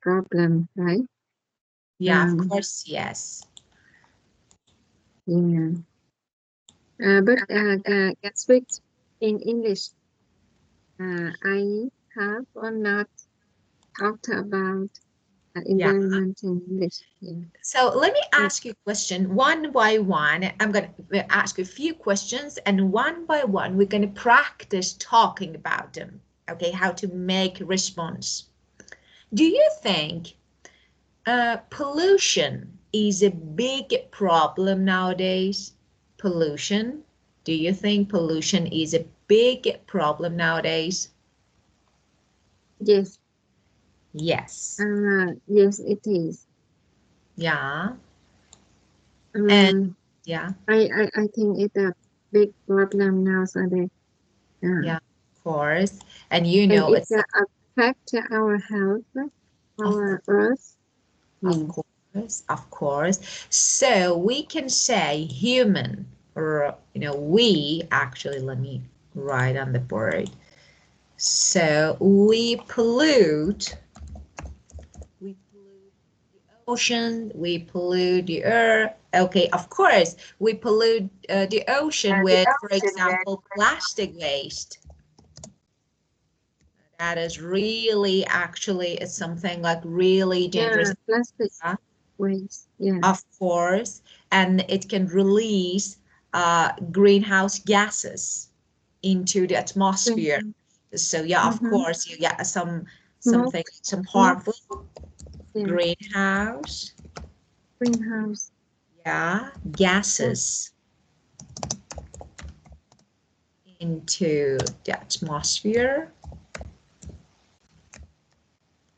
problem, right? Yeah, of course, yes. Yeah. But can speak in English. I have or not talked about Yeah. environment in English. Yeah. So let me ask you a question one by one. I'm going to ask you a few questions, and one by one, we're going to practice talking about them. Okay, how to make response. Do you think pollution is a big problem nowadays? Pollution. Do you think pollution is a big problem nowadays? Yes. Yes. Yes, it is. Yeah. And Um, yeah. I think it's a big problem nowadays. Yeah, of course. And you And know, it it's affect our health, of our earth. Of Yes. course, of course. So we can say human, or we actually, let me write on the board. So we pollute the ocean, we pollute the earth. Okay, of course, we pollute the ocean with, for example, plastic waste. That is really, actually, it's something like really dangerous. Yeah, plastic waste. Yeah. Of course, and it can release greenhouse gases into the atmosphere. So yeah, of course, you get Smoke, some smoke. harmful Yeah. greenhouse, Greenhouse. yeah, Yeah. gases into the atmosphere.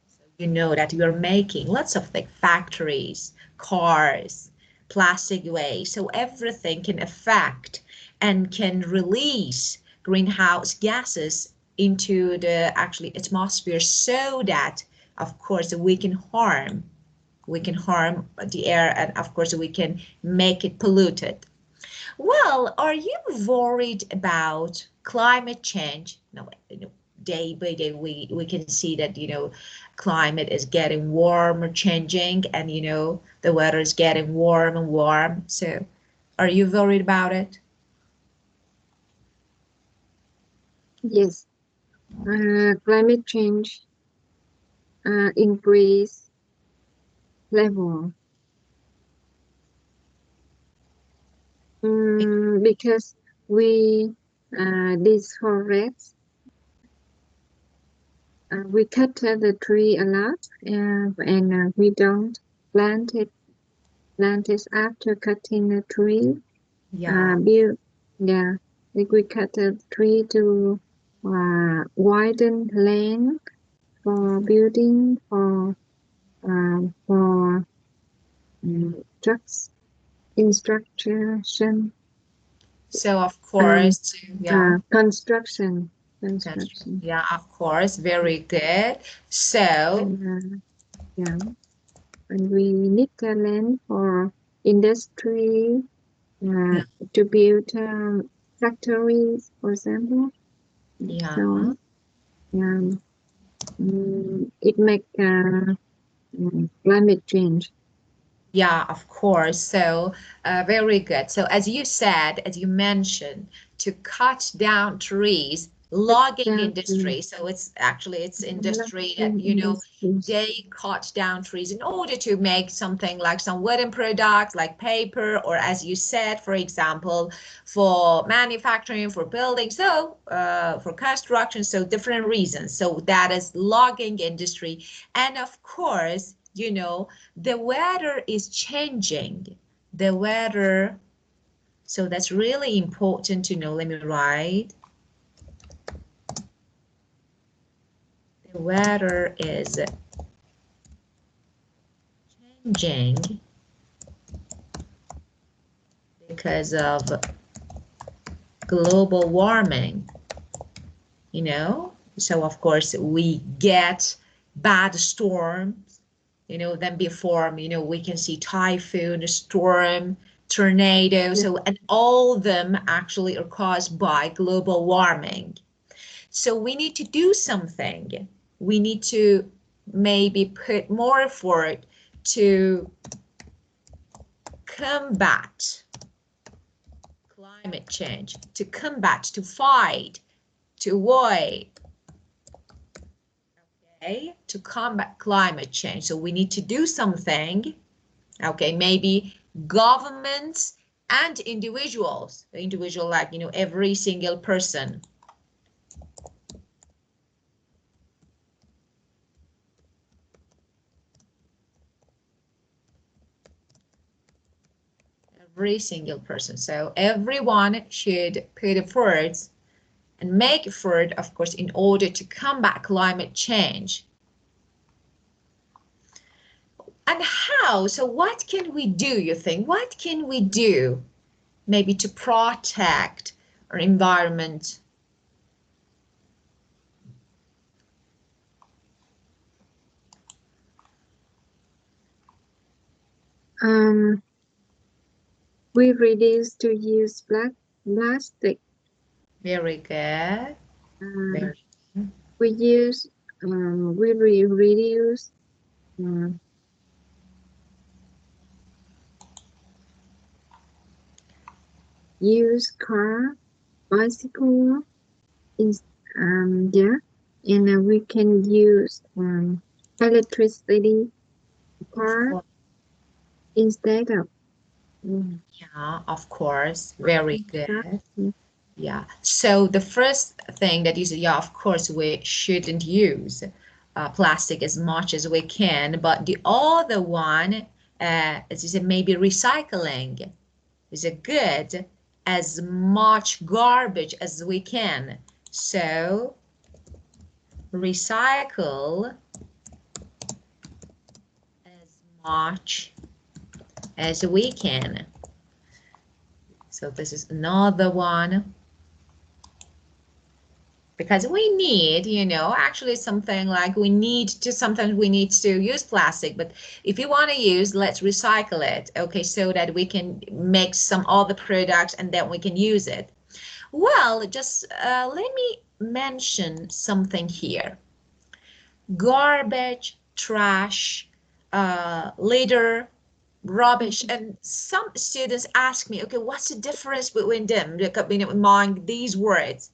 So you know that you're making lots of like factories, cars, plastic waste. So everything can affect and can release greenhouse gases into the actually atmosphere, so that of course we can harm the air, and of course we can make it polluted. Well, are you worried about climate change? No, day by day we can see that climate is getting warmer, changing, and the weather is getting warm and warm. So are you worried about it? Yes. Climate change increase level because we deforest. We cut the tree a lot, and we don't plant it. Plant it after cutting the tree. Yeah. Build, yeah, like we cut a tree to widen land for building for trucks instruction. So of um, course, yeah. construction, Yeah, of course, very good. So and yeah, and we need the land for industry, uh, yeah, to build factories, for example. yeah. So it make climate change. Yeah, of course. So, very good. So, as you said, as you mentioned, to cut down trees, logging Down to industry. So it's industry that, industries. they cut down trees in order to make something like some wooden products like paper, or as you said, for example, for manufacturing, for building, so for construction, so different reasons. So that is logging industry. And of course, the weather is changing. The weather, so that's really important to know. Let me write. The weather is changing because of global warming, So of course we get bad storms, than before, we can see typhoon, storm, tornado. Yeah. So, and all of them actually are caused by global warming. So we need to do something. We need to maybe put more effort to combat climate change, to combat, to fight, to avoid, okay, to combat climate change. So we need to do something, okay, maybe governments and individuals, like, you know, every single person. Every single person. So everyone should put efforts and make effort, of course, in order to combat climate change. And how? So what can we do, you think? What can we do maybe to protect our environment? We reduce to use plastic. Very good. Very good. We use we reduce use car, bicycle, is yeah, and we can use electricity car instead of yeah, of course. Very good. Yeah. So the first thing that you said, yeah, of course, we shouldn't use plastic as much as we can. But the other one, as you said, maybe recycling is a good as much garbage as we can. So recycle as much as we can. So this is another one. Because we need, you know, actually something like we need to, sometimes we need to use plastic, but if you want to use, let's recycle it, okay, so that we can make some other products and then we can use it. Well, just let me mention something here. Garbage, trash, litter, rubbish, and some students ask me, okay, what's the difference between them, among these words?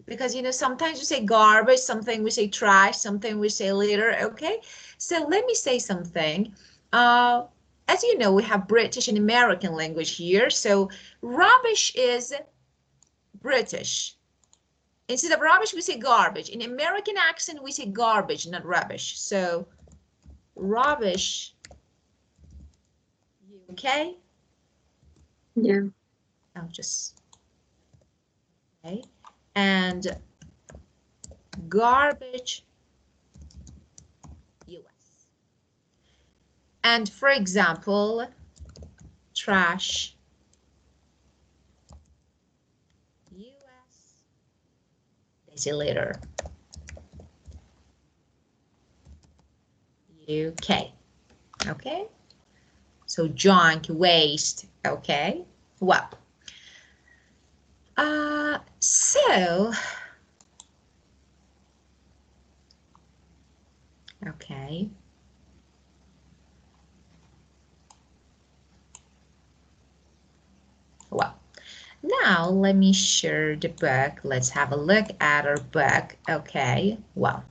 Because, you know, sometimes we say garbage, something we say trash, something we say litter, okay? So let me say something. As you know, we have British and American language here. So rubbish is British. Instead of rubbish, we say garbage. In American accent, we say garbage, not rubbish. So rubbish, okay? yeah. I'll just, okay. And garbage, US. And for example, trash, US, they say litter, UK, okay? So junk, waste, okay? Well, so, okay. Well, now let me share the book. Let's have a look at our book, okay? Well,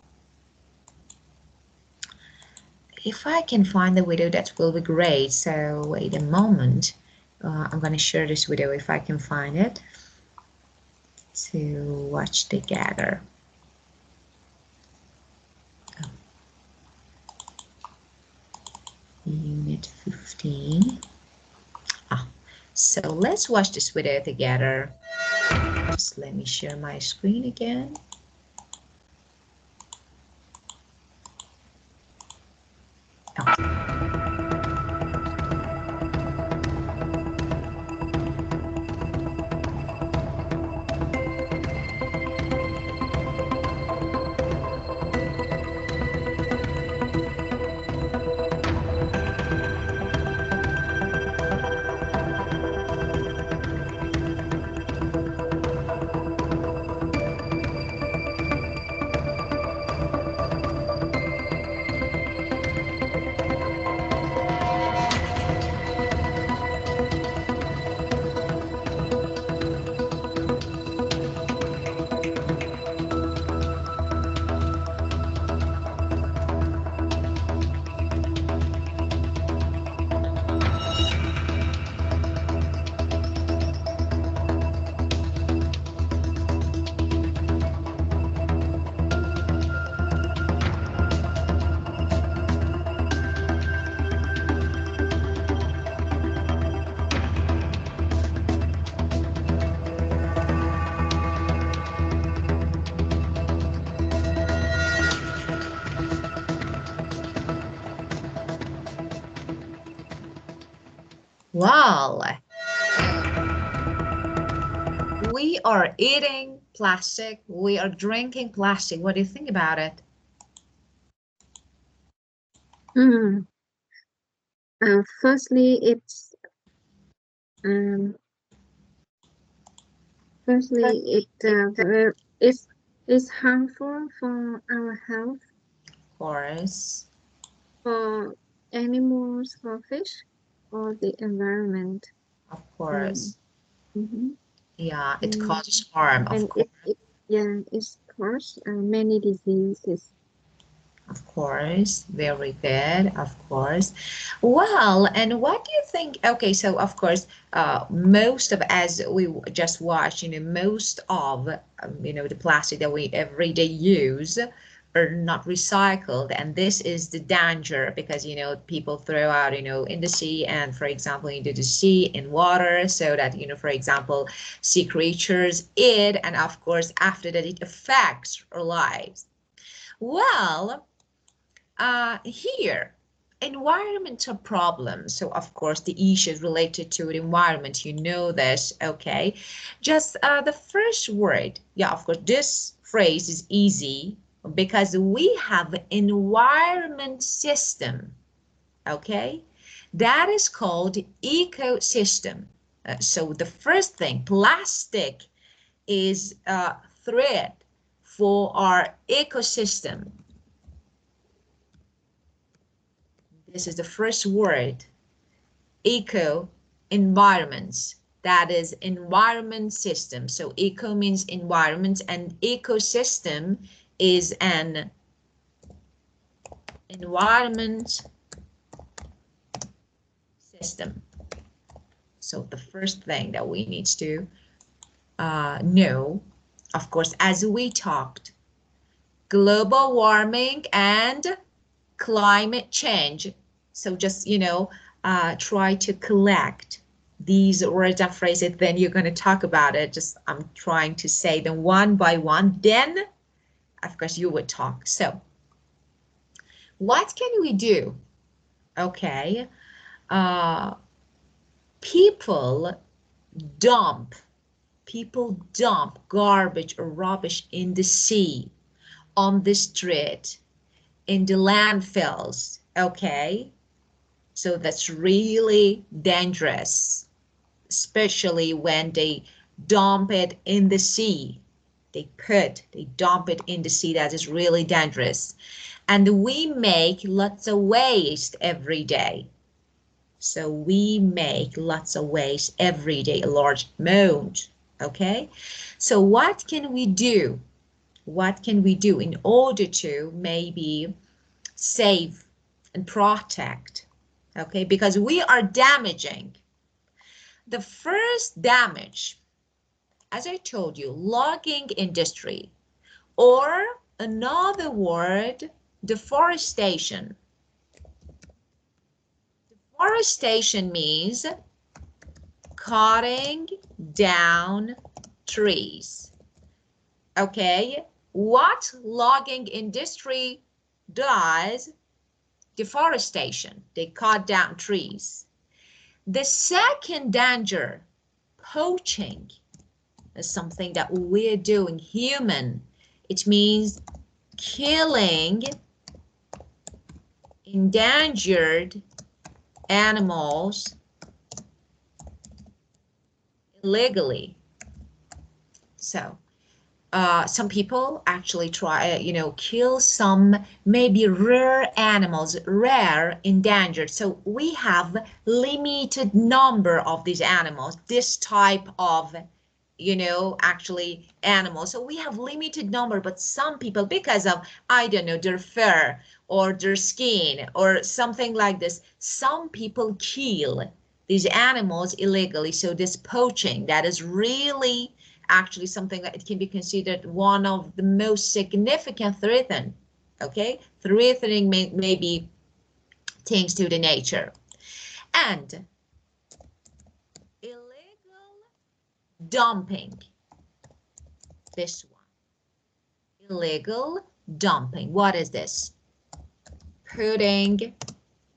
if I can find the video, that will be great. So wait a moment. I'm going to share this video if I can find it to watch together. Oh. Unit 15. So let's watch this video together. Just let me share my screen again. Okay. Well, we are eating plastic. We are drinking plastic. What do you think about it? Hmm. Firstly, um, it's harmful for our health, Of course. for animals, for fish, or the environment. Of Um, course. mhm. Yeah, it Mm, causes harm, of and course. it's caused many diseases. Of course, very good, of course. Well, and what do you think? Okay, so of course, most of, as we just watched, most of, the plastic that we every day use are not recycled, and this is the danger because, people throw out, in the sea and, for example, into the sea, in water, so that, for example, sea creatures eat, and of course, after that, it affects our lives. Well, here, environmental problems. So, of course, the issues related to the environment, you know this, okay? Just the first word, yeah, of course, this phrase is easy because we have an environment system, okay? That is called ecosystem. So the first thing, plastic is a threat for our ecosystem. This is the first word, eco, environments. That is environment system. So eco means environment and ecosystem is an environment system. So the first thing that we need to know, of course, as we talked, global warming and climate change. So just, try to collect these words and phrases, then you're going to talk about it. Just I'm trying to say them one by one. Then, of course, you would talk. So what can we do? Okay. Uh, people dump, people dump garbage or rubbish in the sea, on the street, in the landfills. Okay. So that's really dangerous, especially when they dump it in the sea. They dump it in the sea. That is really dangerous. And we make lots of waste every day. So we make lots of waste every day, a large amount. Okay. So what can we do? What can we do in order to maybe save and protect? Okay, because we are damaging. The first damage, as I told you, logging industry, or another word, deforestation. Deforestation means cutting down trees. Okay, what logging industry does? Deforestation. They cut down trees. The second danger, poaching, is something that we're doing, human. It means killing endangered animals illegally. So some people actually try, kill some maybe rare animals, rare, endangered. So we have limited number of these animals, this type of, actually animals. So we have limited number, but some people, because of, I don't know, their fur or their skin or something like this, some people kill these animals illegally. So this poaching, that is really actually something that it can be considered one of the most significant threaten, okay, threatening maybe things to the nature. And illegal dumping, this one, illegal dumping, what is this? Putting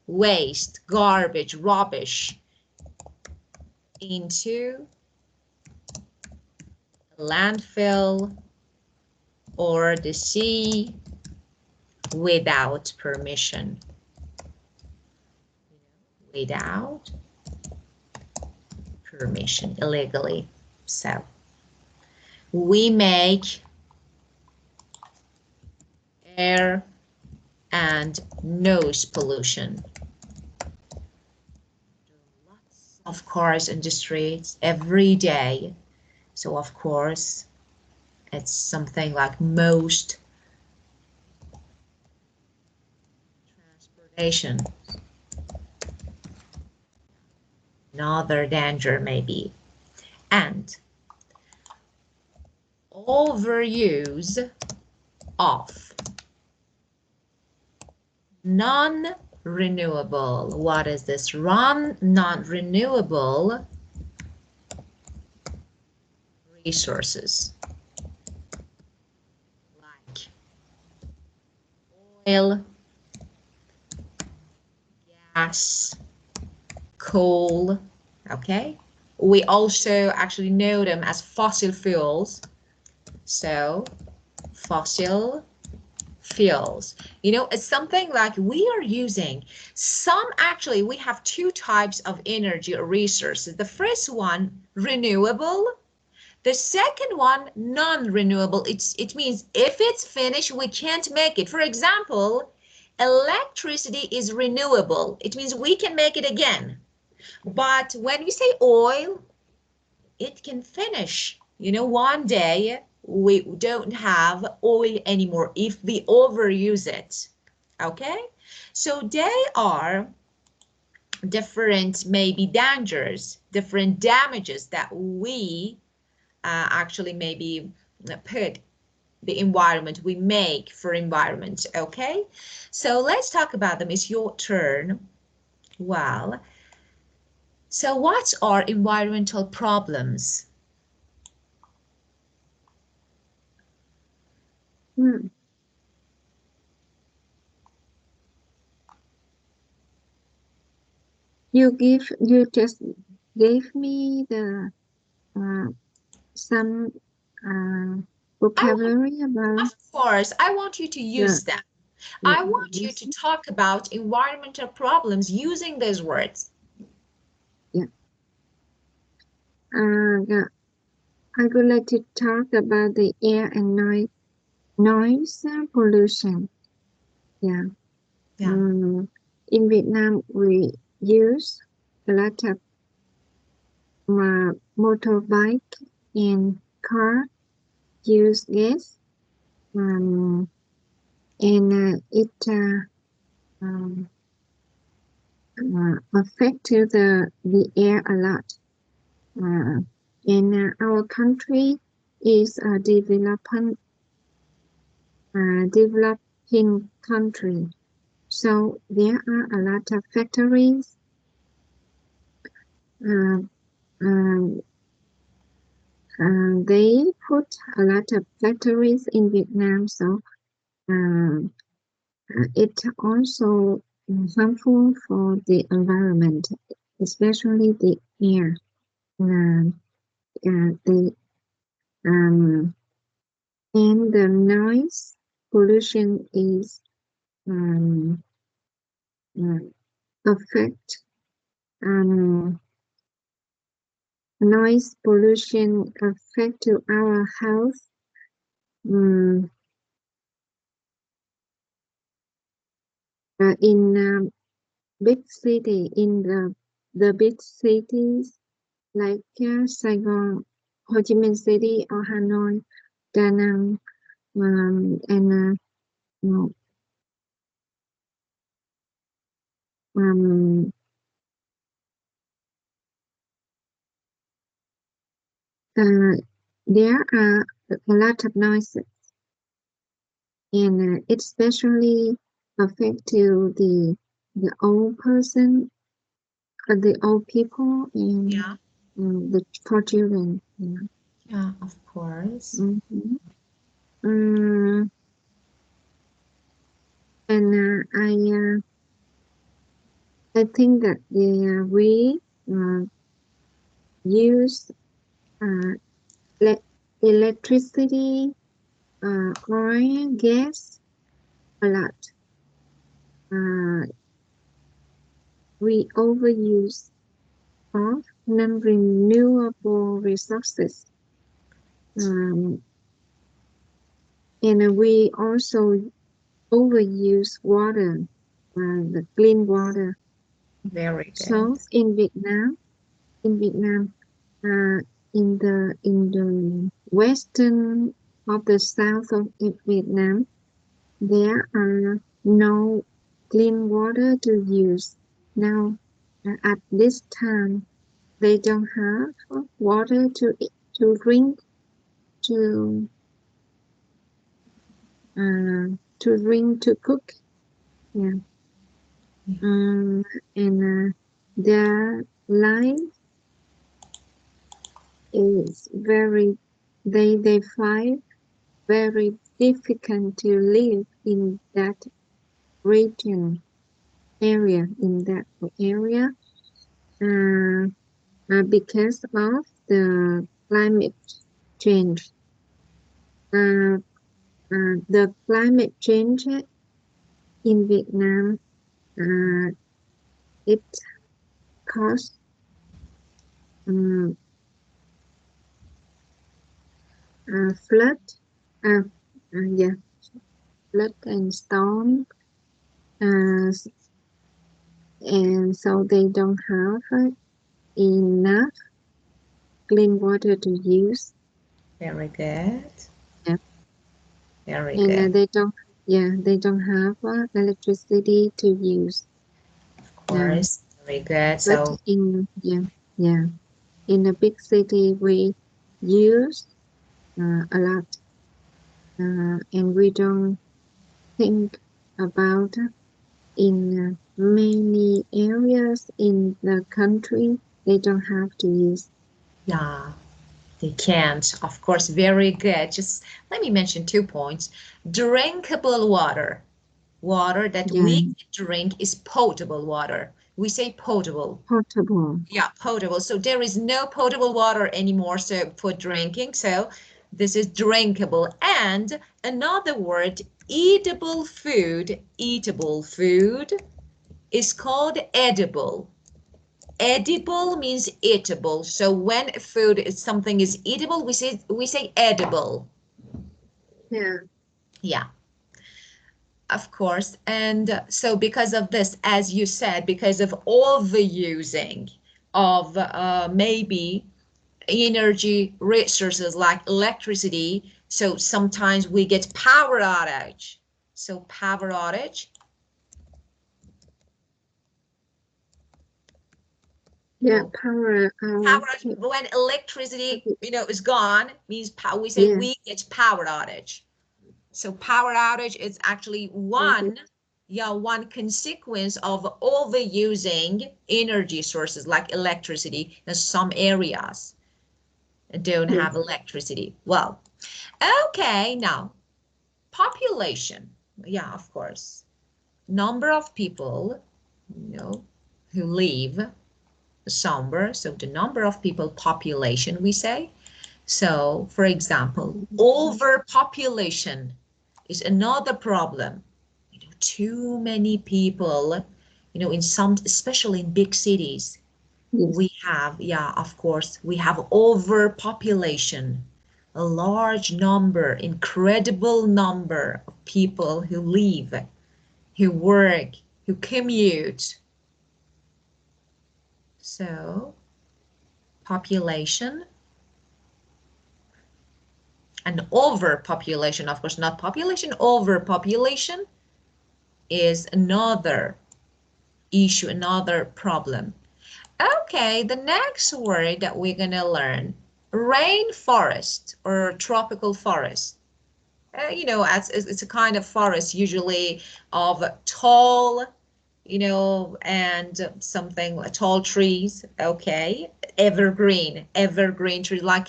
waste, garbage, rubbish into a landfill or the sea without permission. Without permission, illegally. So we make air and noise pollution. Lots of cars in the streets every day. So of course, it's something like most transportation. Another danger maybe. And overuse of non-renewable. What is this? Non-renewable resources like oil, gas, coal. Okay. We also actually know them as fossil fuels. So fossil fuels, you know, it's something like we are using some, actually we have two types of energy or resources. The first one, renewable. The second one, non-renewable. It means if it's finished, we can't make it. For example, electricity is renewable. It means we can make it again. But when we say oil, it can finish. You know, one day we don't have oil anymore if we overuse it. Okay? So they are different, maybe dangers, different damages that we actually maybe put the environment, we make for environment. Okay? So let's talk about them. It's your turn. Well, so what are environmental problems? Hmm. You just gave me the uh, some vocabulary about Of course, I want you to the use them. yeah, I want you to talk about environmental problems using those words. yeah. Yeah. I would like to talk about the air and noise pollution. Yeah. Yeah. In Vietnam, we use a lot of motorbike and car use gas, and it um, affect to the air a lot. And our country is a developing country. So there are a lot of factories. Uh, um, they put a lot of factories in Vietnam, so it also harmful for the environment, especially the air. The and the noise pollution is um, uh, affect um, noise pollution affect to our health. um, in big city, in the big cities like Saigon, Ho Chi Minh City or Hanoi, Da Nang, and no, um, uh, there are a lot of noises, and it especially affect to the old person, the old people, and Yeah. the for children. Yeah. Yeah, of course. Mhm. Um, and I think that we use electricity, oil, gas a lot. We overuse of non-renewable resources. And we also overuse water, the clean water. Very good. So in Vietnam, in the western of the south of Vietnam, there are no clean water to use. Now, at this time, they don't have water to drink, to to cook. Yeah. And their life is very, they find very difficult to live in that region area, because of the climate change. The climate change in Vietnam, it caused flood, yeah, flood and storm, and so they don't have enough clean water to use. Very good. Yeah. Very And good. they don't have electricity to use. Of course. Very good. But So in a big city we use a lot, and we don't think about in many areas in the country they don't have to use. yeah, they can't. Of course, very good. Just let me mention 2 points. Drinkable water. Water that Yeah, we drink is potable water. We say potable. portable. Yeah, potable. So there is no potable water anymore so for drinking. So this is drinkable. And another word, eatable food is called edible. Edible means eatable. So when food is something is eatable, we say edible. Yeah, Yeah. Of course. And so because of this, as you said, because of overusing of maybe energy resources like electricity, so sometimes we get power outage. So power outage. yeah, No, power power outage. outage, when electricity, is gone, means we say Yeah, we get power outage. So power outage is actually one consequence of overusing energy sources like electricity in some areas don't have yes, electricity. Well, okay, now population. Yeah, of course. Number of people, who live somewhere. So the number of people, population, we say. So, for example, overpopulation is another problem. Too many people, in some, especially in big cities, yes, we have, yeah, of course, we have overpopulation, a large number, incredible number of people who live, who work, who commute. So, population and overpopulation, of course, not population, overpopulation is another issue, another problem. Okay, the next word that we're gonna learn, rainforest or tropical forest. It's a kind of forest usually of tall, and something like tall trees. Okay, evergreen trees like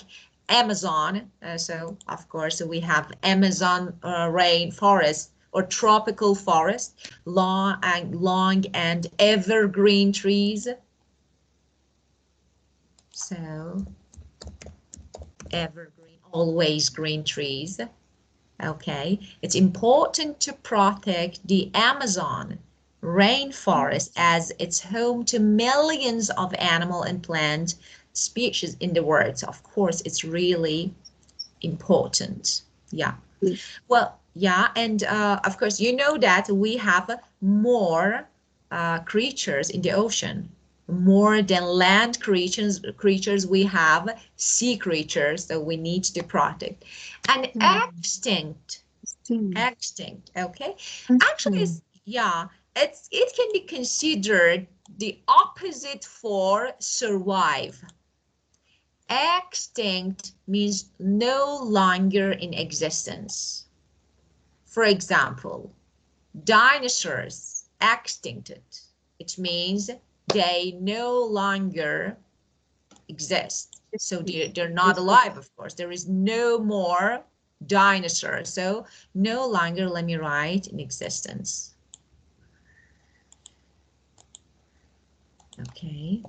Amazon. So of course we have Amazon rainforest or tropical forest, long and evergreen trees. So evergreen, always green trees. Okay, it's important to protect the Amazon rainforest as it's home to millions of animal and plant species in the world. So of course, it's really important. Yeah. Yes. Well, yeah, and of course, you know that we have more creatures in the ocean. More than land creatures, we have sea creatures that we need to protect. And Extinct. extinct, okay? Actually, Extinct. yeah, it can be considered the opposite for survive. Extinct means no longer in existence. For example, dinosaurs extincted. It means they no longer exist. So they're not alive, of course. There is no more dinosaur. So no longer, let me write, in existence. Okay.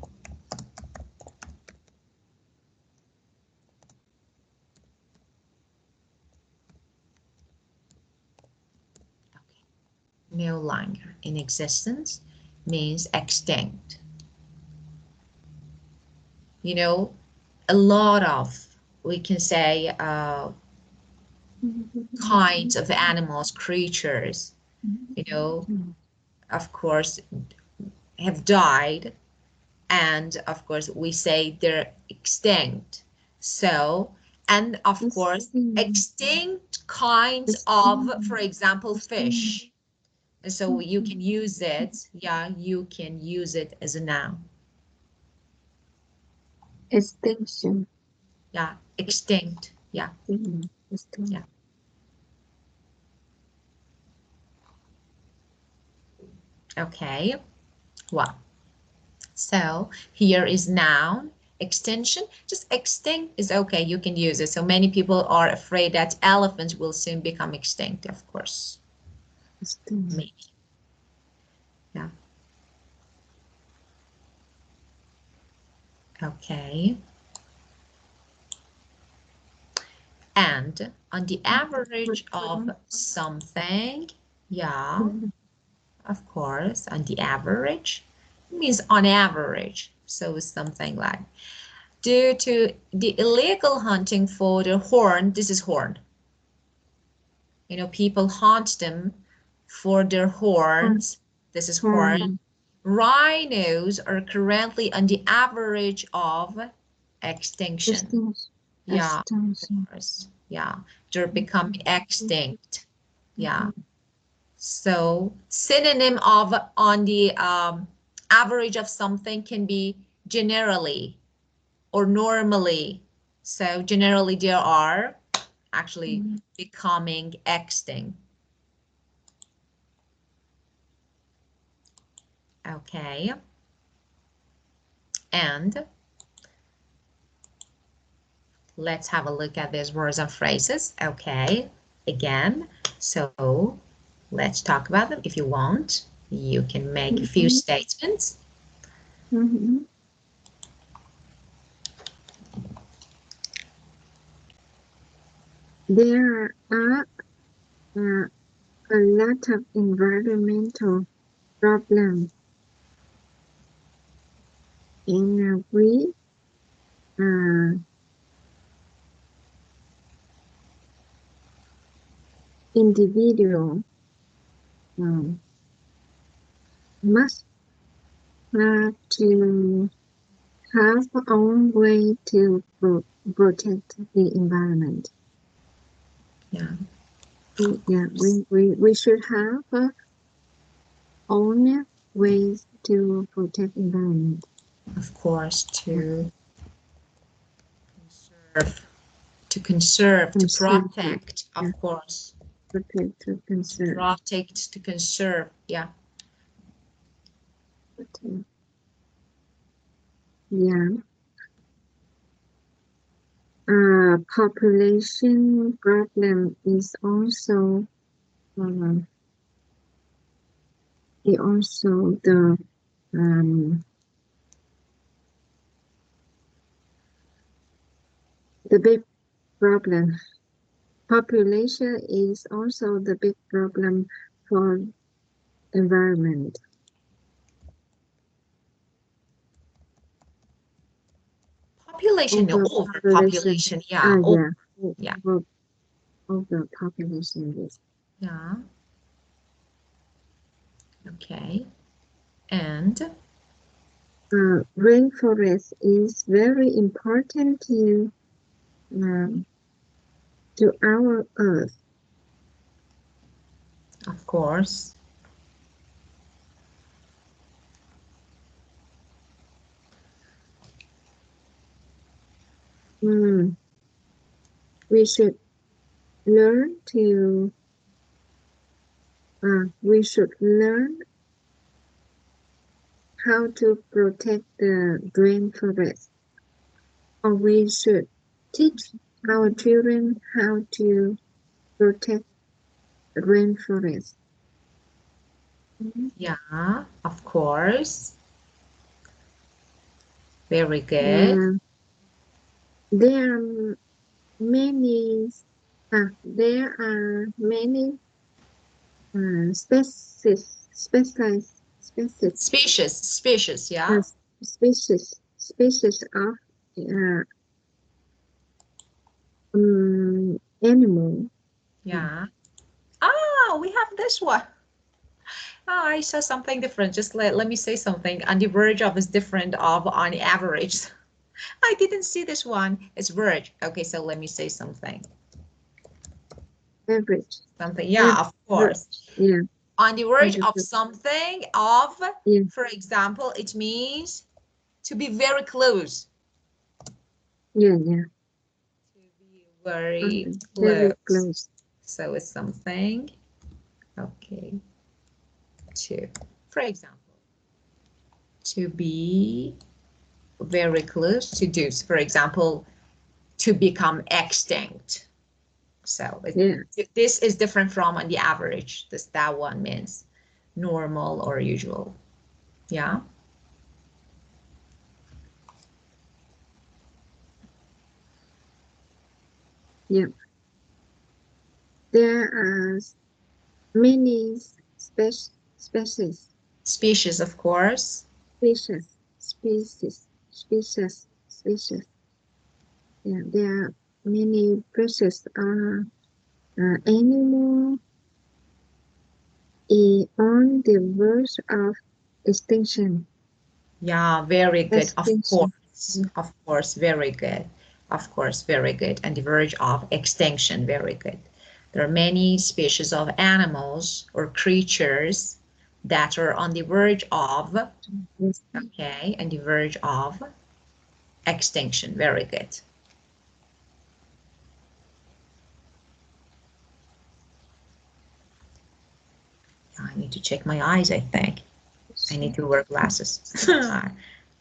No longer in existence means extinct. You know, a lot of, we can say, kinds of animals, creatures, you know, of course, have died. And of course, we say they're extinct. So, and of course, extinct kinds of, for example, fish. And so you can use it, yeah, you can use it as a noun. Extinction. Yeah, extinct. Yeah, Extinct. yeah. Okay. Well, so here is noun. Extinction, just extinct is okay, you can use it. So many people are afraid that elephants will soon become extinct, of course. Extinct. Maybe. Yeah. Okay. And on the average of something, yeah, of course, on the average, it means on average. So it's something like, due to the illegal hunting for the horn, this is horn. You know, people hunt them for their horns. This is horn. Rhinos are currently on the average of extinction. Yeah, of course. Yeah, they're becoming extinct. Yeah. So synonym of on the average of something can be generally or normally. So generally they are actually becoming extinct. Okay. And let's have a look at these words and phrases. Okay. Again, so let's talk about them. If you want, you can make a few statements. There are a lot of environmental problems and we individual must have to have our own way to protect the environment. Yeah. Yeah, we should have our own ways to protect environment. Of course, to conserve, to protect, of course. Protect, to conserve. Protect, to conserve, yeah. Okay. Yeah. Population problem is also the the big problem. Population is also the big problem for environment. Population, no, Overpopulation. overpopulation. Yeah. Yeah. Yeah. Overpopulation is. Yeah. Okay. And Rainforest is very important to our Earth. of course. Mm, we should learn to. We should learn how to protect the rainforest, or we should teach our children how to protect the rainforest. Yeah, of course. Very good. Uh, there are many. There are many species Species, yeah. species of uh, animal. Yeah. Ah, we have this one. Oh, I saw something different. Just let me say something. On the verge of is different of on average. I didn't see this one. It's verge. Okay, so let me say something. Average. Something, yeah, of course. Yeah. On the verge of Average. something of, Yeah. for example, it means to be very close. Yeah. Yeah. To be very Very close. close. So it's something, okay, to, for example, to be very close to do, for example, to become extinct. So this is different from on the average. That one means normal or usual. Yeah. Yeah. There are many species. Species, of course. Species. Yeah, there are many species animal on the verge of extinction. Yeah, very good. Of course, very good. Of course, very good. And the verge of extinction, very good. There are many species of animals or creatures that are on the verge of, okay, and the verge of extinction, very good. I need to check my eyes, I think. I need to wear glasses.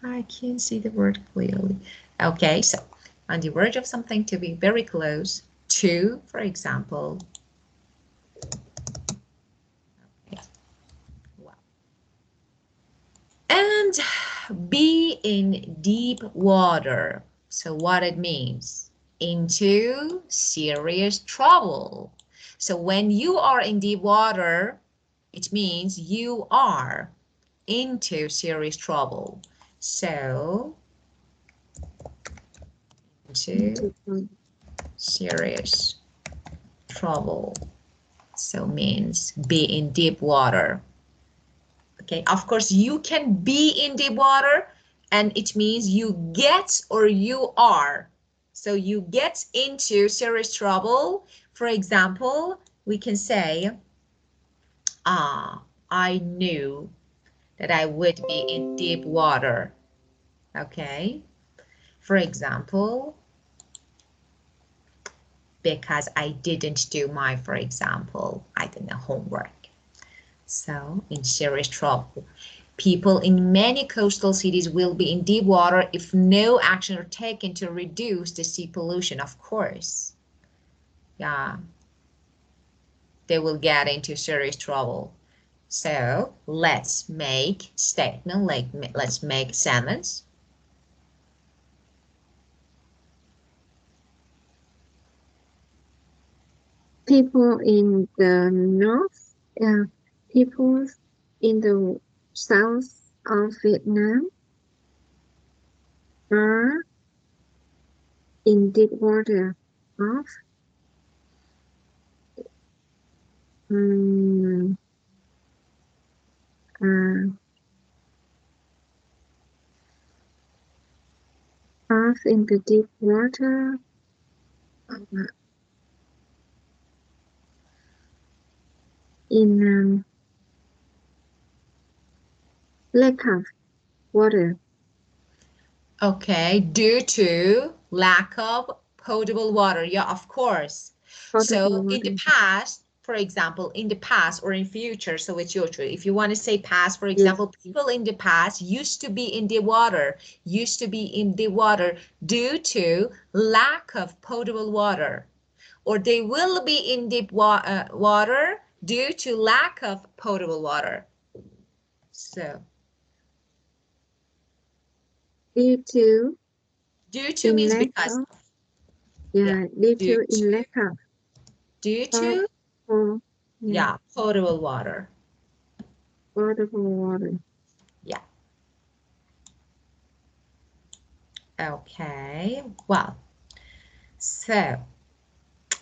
I can't see the word clearly. Okay, so on the verge of something to be very close to, for example, okay, well, and be in deep water. So what it means? Into serious trouble. So when you are in deep water, it means you are into serious trouble. So, into serious trouble. So means be in deep water. Okay, of course you can be in deep water and it means you get or you are. So you get into serious trouble. For example, we can say, I knew that I would be in deep water. Okay, for example, because I didn't do my, for example, I don't know, homework. So in serious trouble. People in many coastal cities will be in deep water if no action are taken to reduce the sea pollution, of course. Yeah, they will get into serious trouble. So let's make statement, like let's make sentence. People in the north, people in the south of Vietnam are in deep water of um, uh, of in the deep water in lack of water. Okay, due to lack of potable water. Yeah, of course. Potable So in the water. past, for example, in the past or in future, so it's your choice. If you want to say past, for Yes. example, people in the past used to be in the water, due to lack of potable water, or they will be in deep water due to lack of potable water. So Due to due to in means lack because of, of, yeah, yeah, due due to in to, lack of due pot, to, oh, yeah, yeah, potable water. potable water. Yeah. Okay. Well, so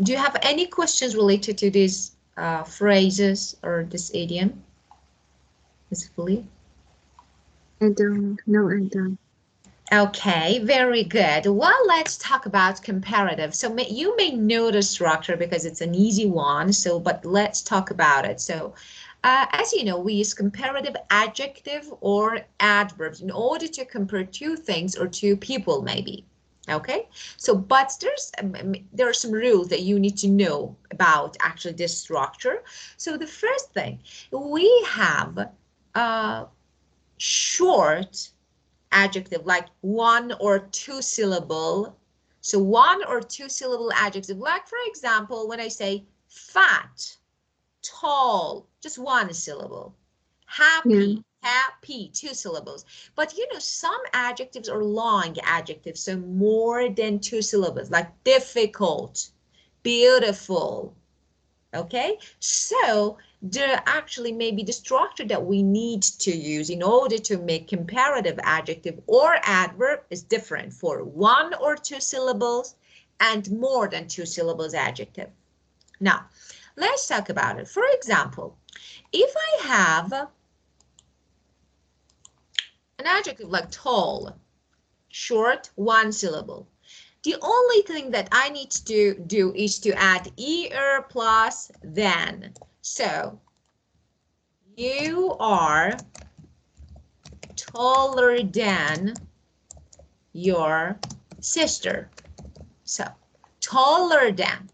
do you have any questions related to these phrases or this idiom, Ms. Philly? I don't. No, I don't. Okay, very good. Well, let's talk about comparative. So you may know the structure because it's an easy one. So, but let's talk about it. So, as you know, we use comparative adjective or adverbs in order to compare two things or two people, maybe. Okay, so but there are some rules that you need to know about actually this structure. So the first thing, we have short adjective like one or two syllable. So one or two syllable adjective, like for example, when I say fat, tall, just one syllable. Yeah, Happy, two syllables. But you know, some adjectives are long adjectives, so more than two syllables, like difficult, beautiful, okay? So there actually may be the structure that we need to use in order to make comparative adjective or adverb is different for one or two syllables and more than two syllables adjective. Now, let's talk about it. For example, if I have an adjective like tall, short, one syllable, the only thing that I need to do is to add er plus than. So you are taller than your sister. So, taller than.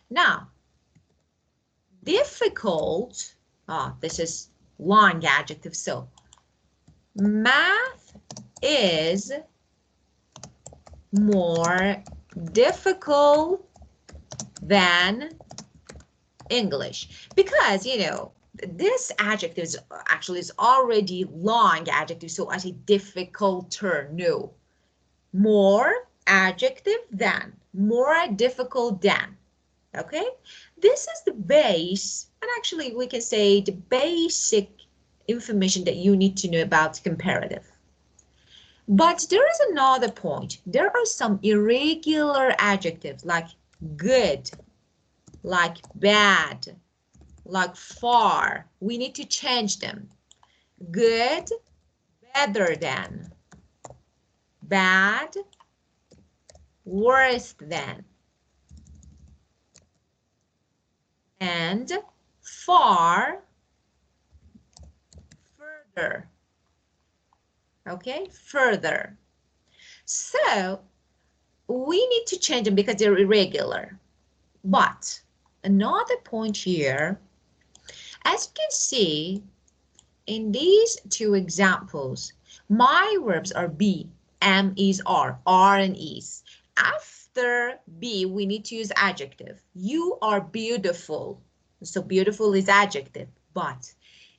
Now, difficult, this is long adjective. So, math is more difficult than English. Because, you know, this adjective is actually is already long adjective. So, I say difficulter, no. More adjective than, more difficult than. Okay, this is the base, and actually we can say the basic information that you need to know about comparative. But there is another point. There are some irregular adjectives like good, like bad, like far. We need to change them. Good, better than. Bad, worse than. And far, further. Okay, further. So we need to change them because they're irregular. But another point here, as you can see in these two examples, my verbs are be, am, is, are and is. After be, we need to use adjective. You are beautiful. So beautiful is adjective. But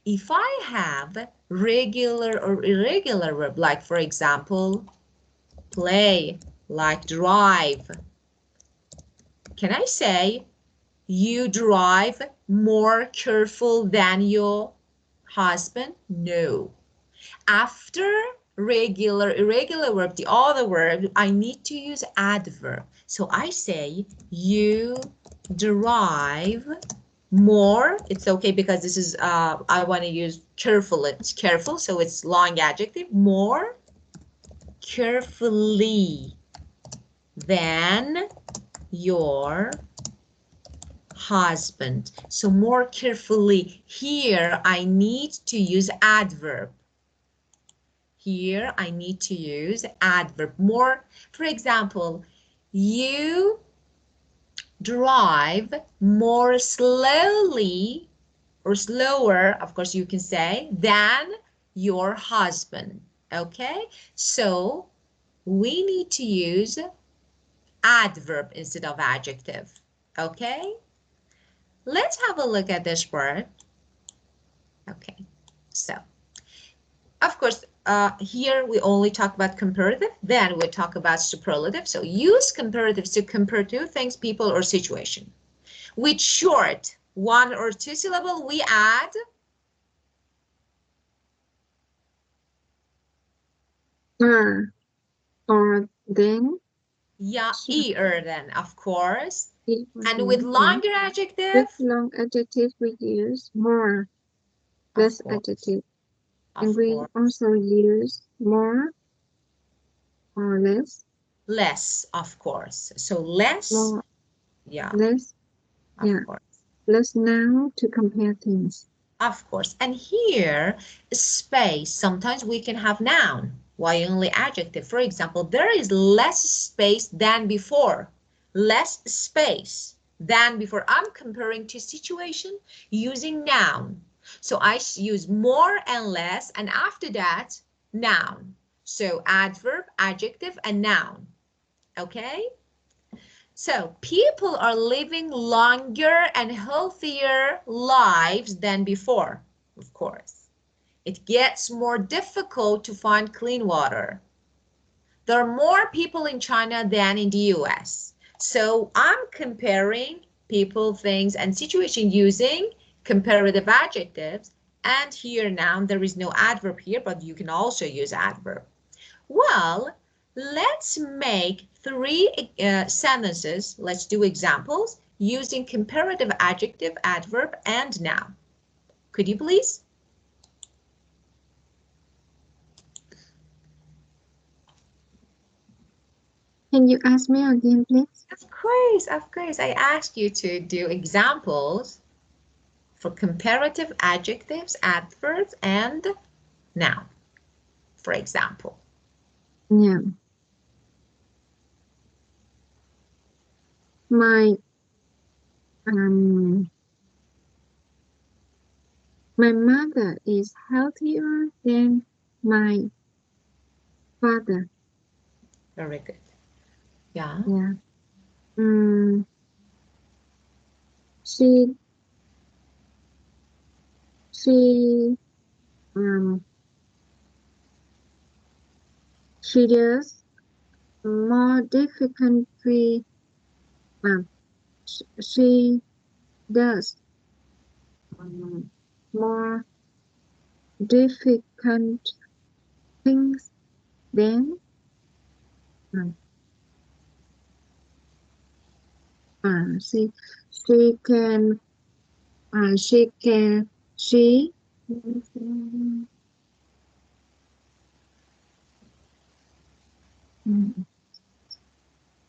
if I have regular or irregular verb, like for example, play, like drive, can I say You drive more careful than your husband? No. After regular, irregular verb, the other verb, I need to use adverb. So I say, you drive more. It's okay because this is, I want to use careful. It's careful, so it's long adjective. More carefully than your husband. So more carefully. Here, I need to use adverb. Here, I need to use adverb. More, for example, you drive more slowly or slower, of course you can say, than your husband. Okay, so we need to use adverb instead of adjective. Okay, let's have a look at this word. Okay, so of course, here we only talk about comparative, then we talk about superlative. So use comparatives to compare two things, people, or situation. With short one or two syllable, we add or then. yeah, er then, of course. And with Yeah. longer adjective, With long adjective, we use more, less adjective. And we also use more or less. Less, of course. So less, More, yeah, less, of yeah. course. Less noun to compare things. Of course. And here, space, sometimes we can have noun. Why only adjective? For example, there is less space than before. Less space than before. I'm comparing to situation using noun. So I use more and less, and after that, noun. So adverb, adjective, and noun. Okay? So people are living longer and healthier lives than before, of course. It gets more difficult to find clean water. There are more people in China than in the US. So I'm comparing people, things, and situation using comparative adjectives. And here now, there is no adverb here, but you can also use adverb. Well, let's make three sentences. Let's do examples using comparative adjective, adverb, and noun. Could you please? Can you ask me again, please? Of course, of course. I asked you to do examples for comparative adjectives, adverbs, and noun, for example. Yeah. My mother is healthier than my father. Very good. Yeah. Yeah. She she does more difficultly. She does more difficult things than she can she can she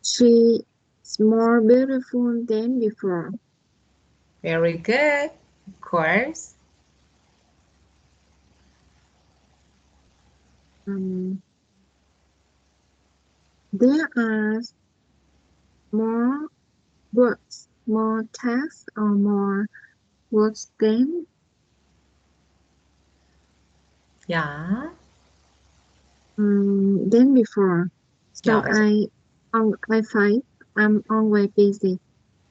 she's more beautiful than before. Very good. Of course. There are more works, more tasks, or more works than Yeah. before. So Yeah. I find I'm always busy.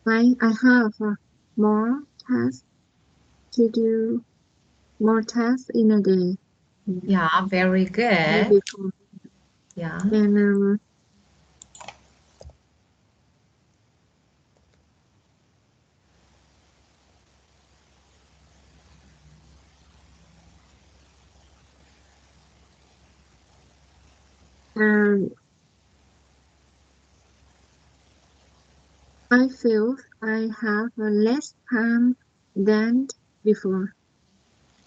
I have more tasks to do, more tasks in a day. Yeah, very good. Before. Yeah. And Um, I feel I have less time than before.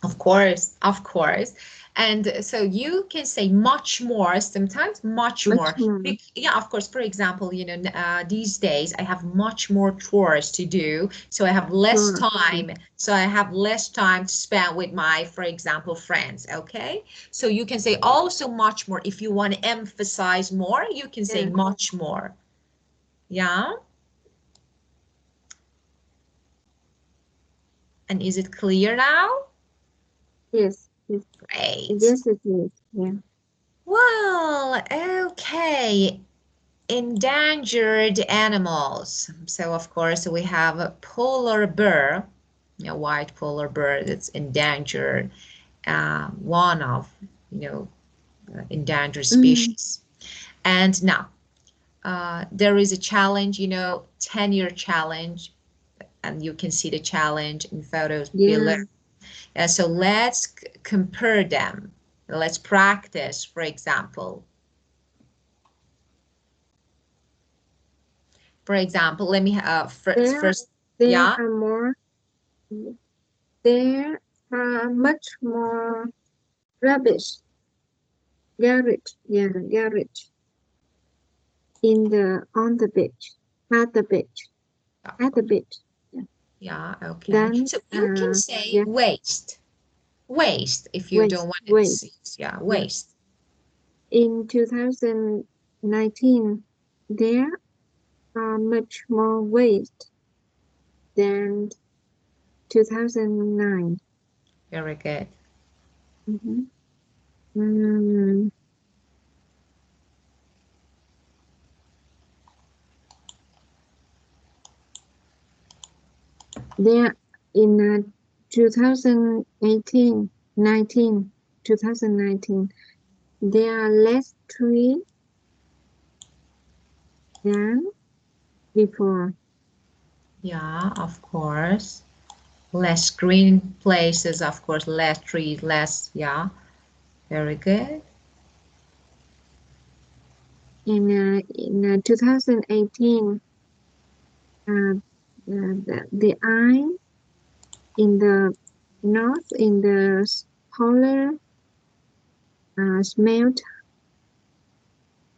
Of course, of course. And so you can say much more, sometimes much Much more. more. Yeah, of course. For example, these days I have much more chores to do, so I have less Sure. time. So I have less time to spend with my, for example, friends. Okay. So you can say also much more. If you want to emphasize more, you can say Yeah. much more. Yeah. And is it clear now? Yes. Yes. Great. Yes, it is. Yeah. Well, okay. Endangered animals. So of course we have a polar bear, a white polar bear that's endangered, one of endangered Mm, species. And now there is a challenge, 10-year challenge, and you can see the challenge in photos below. yeah. So let's compare them. Let's practice, for example. For example, let me There, first, there yeah. are more. There are much more rubbish, garbage, yeah, garbage on the beach, at the beach, at the beach. Yeah. Yeah, okay. Then, So you can say yeah, waste. Waste if you don't waste, want to waste. see. Yeah, Yeah. waste. In 2019, there are much more waste than 2009. Very good. Mhm. Mm, there in 2018, 19, 2019, there are less trees than before. Yeah, of course. Less green places, of course, less trees, less, yeah. Very good. In 2018, the ice in the north in the polar smelt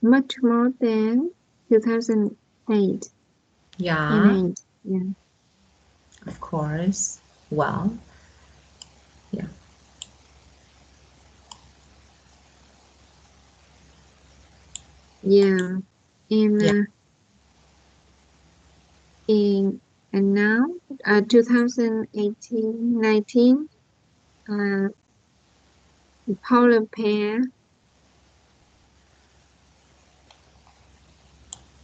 much more than 2008 and Yeah, 8. Yeah, of course. Well, yeah, yeah. And yeah, in and now 2018, 19, uh, polar bear,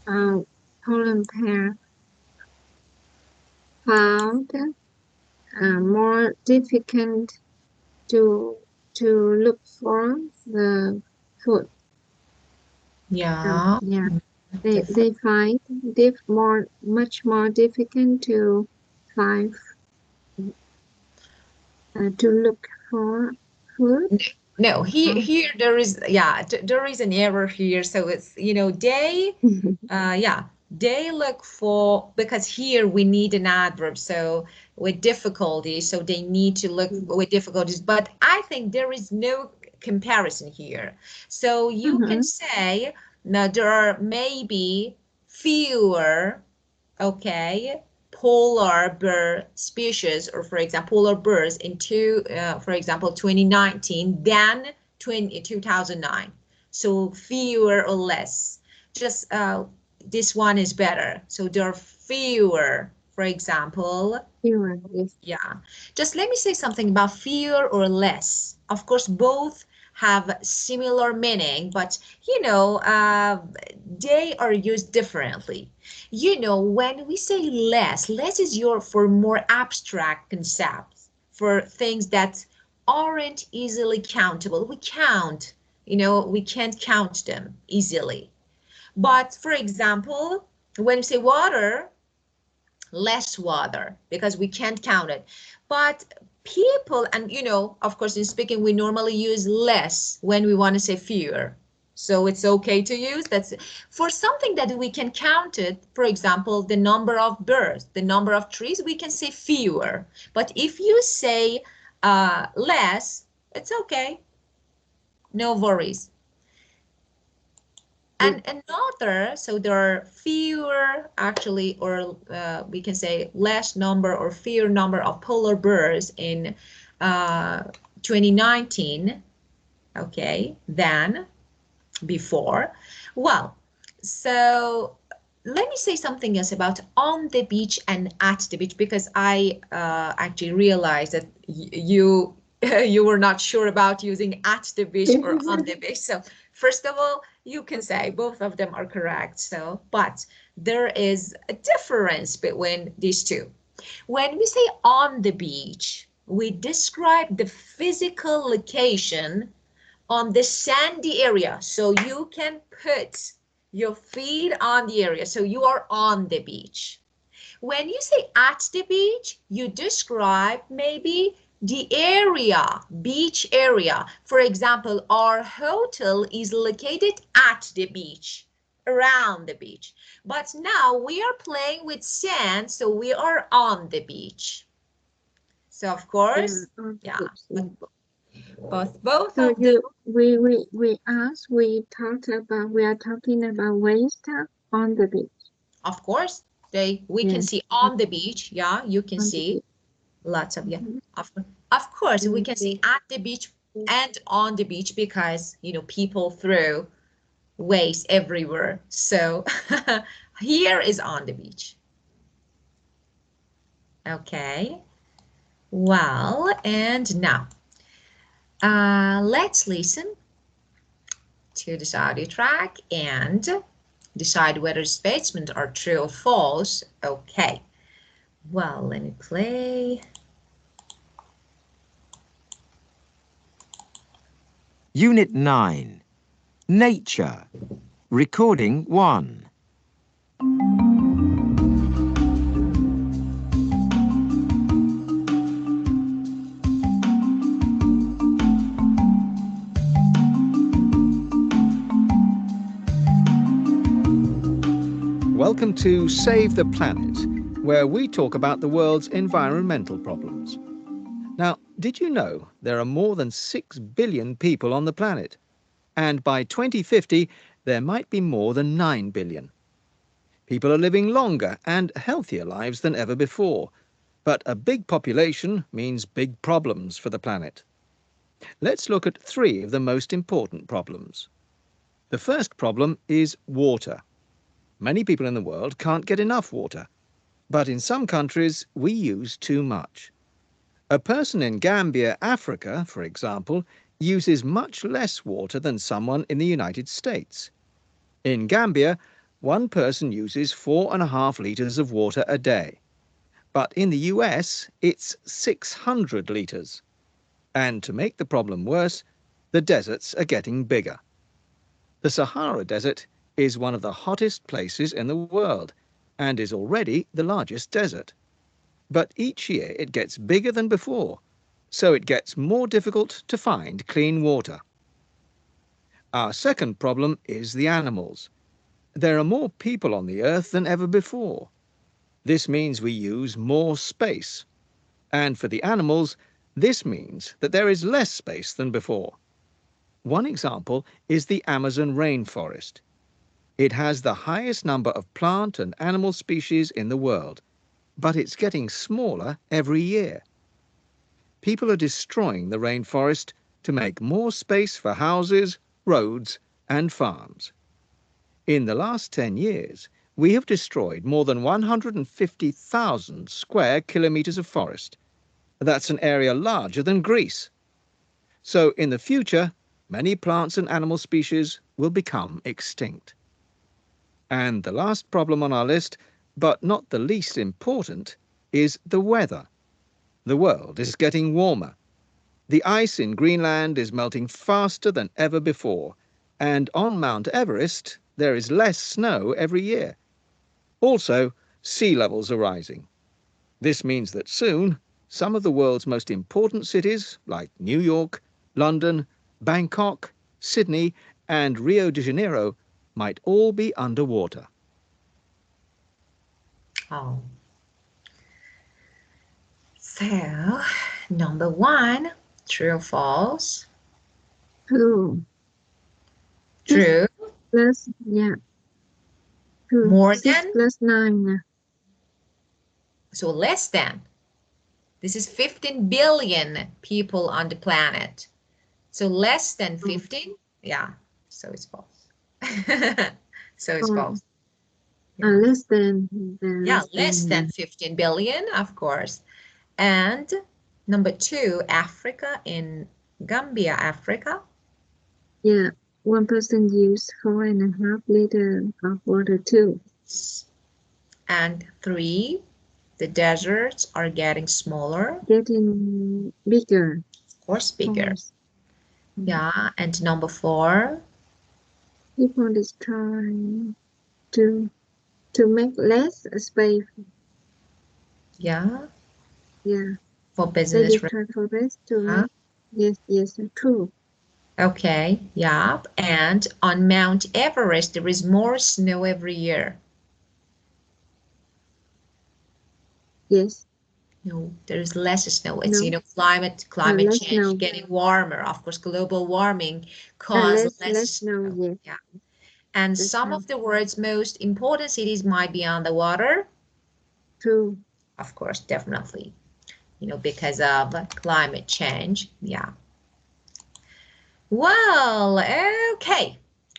uh, polar bear found more difficult to to look for the food. yeah. Yeah, Different. they find much more difficult to find to look for food. No, here, Uh, here there is, yeah, there is an error here. So it's, they yeah, they look for, because here we need an adverb, so with difficulty, so they need to look with difficulties, but I think there is no comparison here. So you can Mhm. say, now there are maybe fewer, okay, polar bear species, or for example, polar bears for example, 2019 than 2009. So fewer or less. Just this one is better. So there are fewer, for example. Fewer, yes. Yeah. Just let me say something about fewer or less. Of course, both have similar meaning, but they are used differently. When we say less, less is your for more abstract concepts, for things that aren't easily countable. We can't count them easily. But for example, when we say water, less water, because we can't count it. But people, and of course, in speaking, we normally use less when we want to say fewer. So it's okay to use. That's for something that we can count it. For example, the number of birds, the number of trees, we can say fewer. But if you say less, it's okay. No worries. And another, so there are fewer actually, or we can say less number or fewer number of polar bears in 2019, okay, than before. Well, so let me say something else about on the beach and at the beach, because I actually realized that you you were not sure about using at the beach or on the beach. So first of all, you can say both of them are correct. So, but there is a difference between these two. When we say on the beach, we describe the physical location on the sandy area. So you can put your feet on the area. So you are on the beach. When you say at the beach, you describe maybe the area, beach area. For example, our hotel is located at the beach, around the beach. But now we are playing with sand, so we are on the beach. So of course, yeah, both So of them. we are talking about waste on the beach. Of course, we can see on the beach. Yeah, you can see lots of, yeah. Of course, we can see at the beach and on the beach because, you know, people throw waste everywhere. So here is on the beach. Okay. Well, and now let's listen to this audio track and decide whether statements are true or false. Okay. Well, let me play. Unit 9. Nature. Recording 1. Welcome to Save the Planet, where we talk about the world's environmental problems. Now, did you know there are more than 6 billion people on the planet? And by 2050, there might be more than 9 billion. People are living longer and healthier lives than ever before. But a big population means big problems for the planet. Let's look at 3 of the most important problems. The first problem is water. Many people in the world can't get enough water. But in some countries, we use too much. A person in Gambia, Africa, for example, uses much less water than someone in the United States. In Gambia, one person uses 4.5 litres of water a day. But in the US, it's 600 litres. And to make the problem worse, the deserts are getting bigger. The Sahara Desert is one of the hottest places in the world and is already the largest desert. But each year it gets bigger than before, so it gets more difficult to find clean water. Our second problem is the animals. There are more people on the earth than ever before. This means we use more space. And for the animals, this means that there is less space than before. One example is the Amazon rainforest. It has the highest number of plant and animal species in the world, but it's getting smaller every year. People are destroying the rainforest to make more space for houses, roads, and farms. In the last 10 years, we have destroyed more than 150,000 square kilometers of forest. That's an area larger than Greece. So in the future, many plants and animal species will become extinct. And the last problem on our list, but not the least important, is the weather. The world is getting warmer. The ice in Greenland is melting faster than ever before, and on Mount Everest there is less snow every year. Also, sea levels are rising. This means that soon, some of the world's most important cities, like New York, London, Bangkok, Sydney, and Rio de Janeiro might all be underwater. Oh. So, number 1, true or false? True. True. Plus, yeah. True. More 6 than? plus 9. So less than. This is 15 billion people on the planet. So less than 15? Yeah, so it's false. So it's false. Yeah, Less than. yeah, less than 15 billion, of course. And number 2, Africa, in Gambia, Africa. Yeah, 1 person used 4.5 liters of water too. And 3, the deserts are getting smaller. Getting bigger. Of course, bigger. Yeah, and number 4. People is trying to make less space. Yeah. Yeah. For They business. try for less to make. Yes, true. Okay, yeah. And on Mount Everest, there is more snow every year. Yes. No, there is less snow. It's, No. Climate Less change, snow. getting warmer. Of course, global warming causes less snow. Yes. Yeah. And some of the world's most important cities might be underwater. True. Of course, definitely. Because of climate change. Yeah. Well, okay.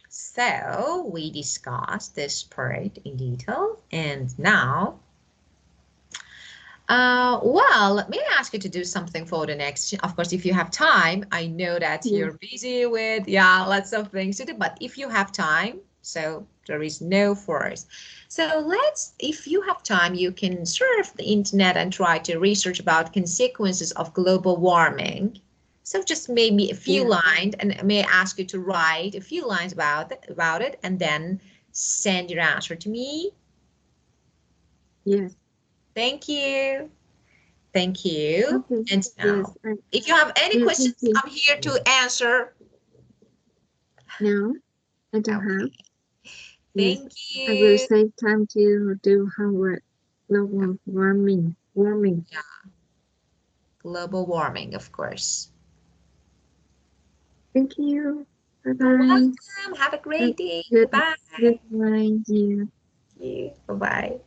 So we discussed this part in detail, and now, let me ask you to do something for the next. Of course, if you have time, I know that you're busy with lots of things to do, but if you have time, so there is no force. So if you have time, you can surf the internet and try to research about consequences of global warming. So just maybe a few lines, and may I ask you to write a few lines about it, and then send your answer to me. Yes. Thank you. Thank you. Okay. And now, if you have any questions, I'm here to answer. No, I don't have. Thank I will you. save time to do homework. Global warming. Yeah. Global warming, of course. Thank you. Bye-bye. You're welcome. Have a great day. Bye-bye. Goodbye. Bye-bye.